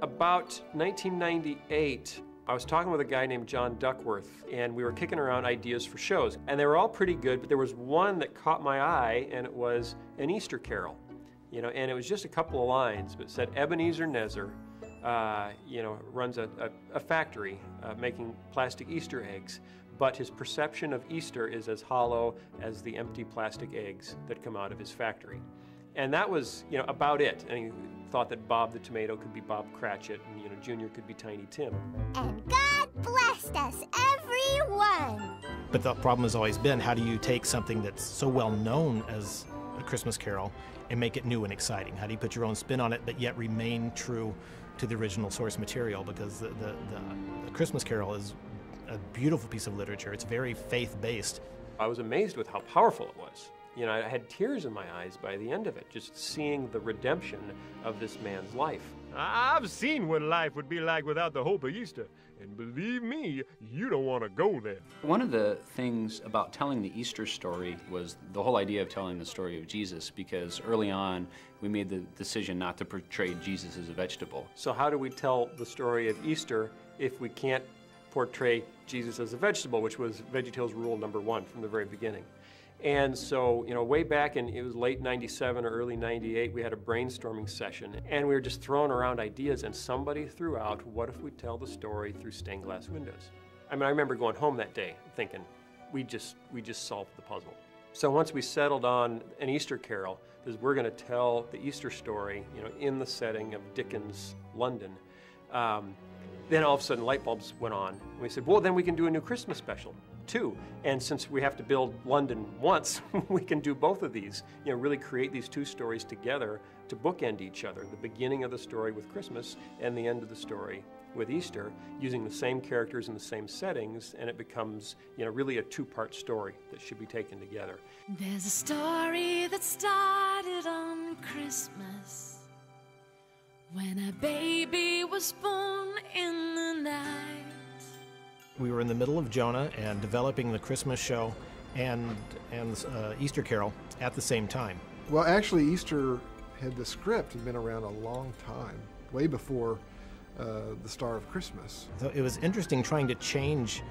About 1998, I was talking with a guy named John Duckworth, and we were kicking around ideas for shows. And they were all pretty good, but there was one that caught my eye, and it was an Easter carol. And it was just a couple of lines, but it said Ebenezer Nezer, runs a factory making plastic Easter eggs, but his perception of Easter is as hollow as the empty plastic eggs that come out of his factory. And that was, about it. And he thought that Bob the Tomato could be Bob Cratchit, and, Junior could be Tiny Tim. And God blessed us, everyone! But the problem has always been, how do you take something that's so well known as A Christmas Carol and make it new and exciting? How do you put your own spin on it, but yet remain true to the original source material? Because the Christmas Carol is a beautiful piece of literature. It's very faith-based. I was amazed with how powerful it was. I had tears in my eyes by the end of it, just seeing the redemption of this man's life. I've seen what life would be like without the hope of Easter, and believe me, you don't want to go there. One of the things about telling the Easter story was the whole idea of telling the story of Jesus, because early on we made the decision not to portray Jesus as a vegetable. So how do we tell the story of Easter if we can't portray Jesus as a vegetable, which was VeggieTales rule number 1 from the very beginning? And so, way back in, it was late 97 or early 98, we had a brainstorming session, and we were just throwing around ideas, and somebody threw out, what if we tell the story through stained glass windows? I remember going home that day thinking, we just solved the puzzle. So once we settled on an Easter carol, because we're going to tell the Easter story, in the setting of Dickens' London, then all of a sudden light bulbs went on. And we said, well, then we can do a new Christmas special too. And since we have to build London once, we can do both of these. Really create these two stories together to bookend each other. The beginning of the story with Christmas and the end of the story with Easter, using the same characters in the same settings, and it becomes, really a two-part story that should be taken together. There's a story that started on Christmas, when a baby was born in the night. We were in the middle of Jonah and developing the Christmas show and Easter Carol at the same time. Well, actually, the script had been around a long time, way before the Star of Christmas. So it was interesting trying to change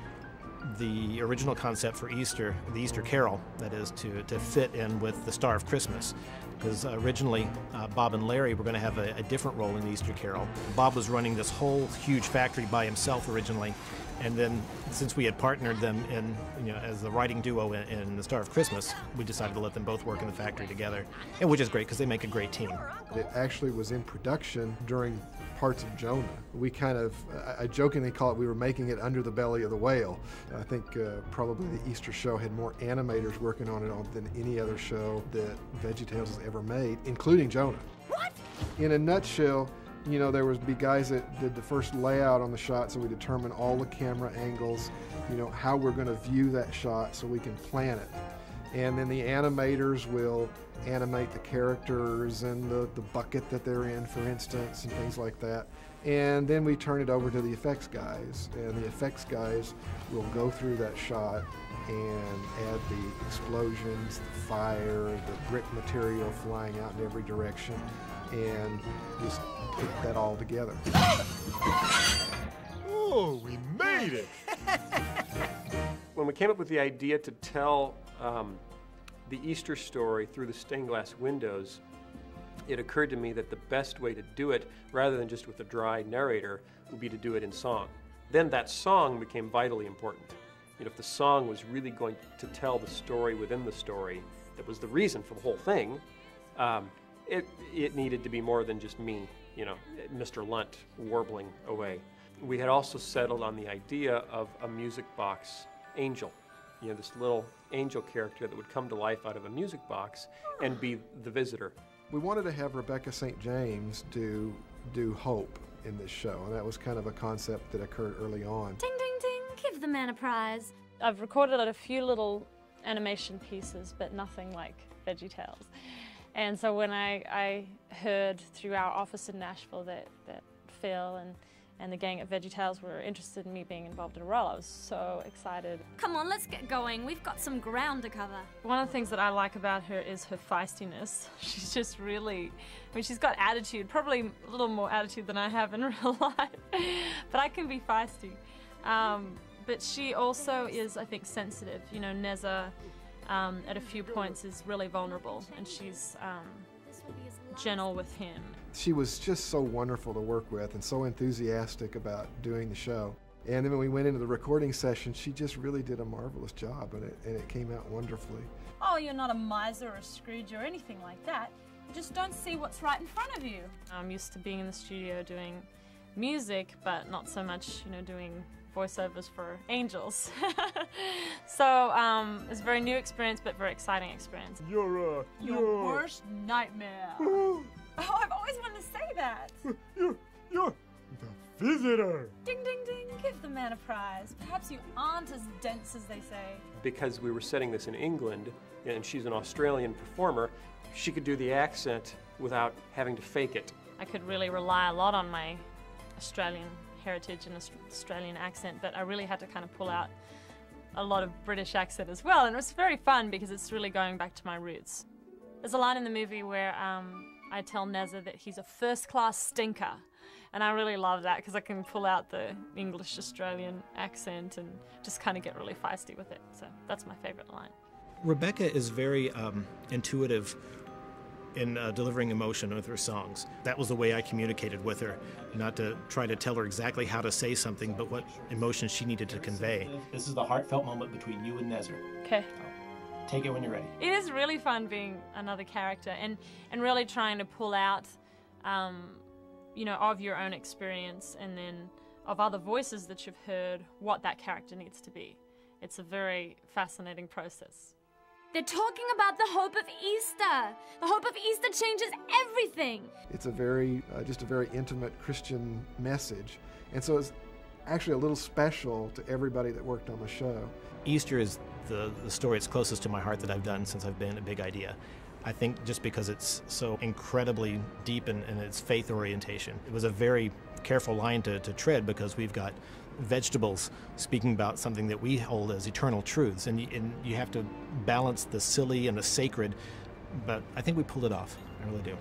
the original concept for Easter, the Easter Carol, that is, to fit in with the Star of Christmas. Because originally, Bob and Larry were going to have a different role in the Easter Carol. Bob was running this whole huge factory by himself originally, and then since we had partnered them in, as the writing duo in the Star of Christmas, we decided to let them both work in the factory together, and which is great because they make a great team. It actually was in production during parts of Jonah. We I jokingly call it, we were making it under the belly of the whale. I think probably the Easter show had more animators working on it than any other show that VeggieTales has ever made, including Jonah. What? In a nutshell, there would be guys that did the first layout on the shot, so we determine all the camera angles, how we're going to view that shot so we can plan it. And then the animators will animate the characters and the bucket that they're in, for instance, and things like that. And then we turn it over to the effects guys, and the effects guys will go through that shot and add the explosions, the fire, the brick material flying out in every direction, and just put that all together. Oh, we made it! When we came up with the idea to tell the Easter story through the stained glass windows, it occurred to me that the best way to do it, rather than just with a dry narrator, would be to do it in song. Then that song became vitally important. If the song was really going to tell the story within the story, that was the reason for the whole thing, it needed to be more than just me, Mr. Lunt warbling away. We had also settled on the idea of a music box angel. This little angel character that would come to life out of a music box and be the visitor. We wanted to have Rebecca St. James do Hope in this show, and that was kind of a concept that occurred early on. Ding, ding, ding, give the man a prize. I've recorded a few little animation pieces, but nothing like VeggieTales. And so when I heard through our office in Nashville that Phil and the gang at VeggieTales were interested in me being involved in a role. I was so excited. Come on, let's get going. We've got some ground to cover. One of the things that I like about her is her feistiness. She's just really, I mean, she's got attitude, probably a little more attitude than I have in real life, but I can be feisty. But she also is, I think, sensitive. You know, Neza, at a few points, is really vulnerable, and she's gentle with him. She was just so wonderful to work with and so enthusiastic about doing the show. And then when we went into the recording session, she just really did a marvelous job, and it came out wonderfully. Oh, you're not a miser or a Scrooge or anything like that. You just don't see what's right in front of you. I'm used to being in the studio doing music, but not so much, you know, doing voiceovers for angels. So it's a very new experience, but very exciting experience. Your worst nightmare. Oh, I've always wanted to say that. You're the visitor. Ding, ding, ding. Give the man a prize. Perhaps you aren't as dense as they say. Because we were setting this in England, and she's an Australian performer, she could do the accent without having to fake it. I could really rely a lot on my Australian heritage and Australian accent, but I really had to kind of pull out a lot of British accent as well, and it was very fun because it's really going back to my roots. There's a line in the movie where I tell Neza that he's a first-class stinker, and I really love that because I can pull out the English-Australian accent and just kind of get really feisty with it, so that's my favorite line. Rebecca is very intuitive in delivering emotion with her songs. That was the way I communicated with her, not to try to tell her exactly how to say something, but what emotion she needed to convey. This is the heartfelt moment between you and Nezer. Okay. Take it when you're ready. It is really fun being another character and really trying to pull out, you know, of your own experience and then of other voices that you've heard what that character needs to be. It's a very fascinating process. They're talking about the hope of Easter. The hope of Easter changes everything. It's a very, just a very intimate Christian message. And so it's actually a little special to everybody that worked on the show. Easter is the story that's closest to my heart that I've done since I've been a Big Idea. I think just because it's so incredibly deep in its faith orientation. It was a very careful line to tread because we've got vegetables speaking about something that we hold as eternal truths, and you have to balance the silly and the sacred, but I think we pulled it off. I really do.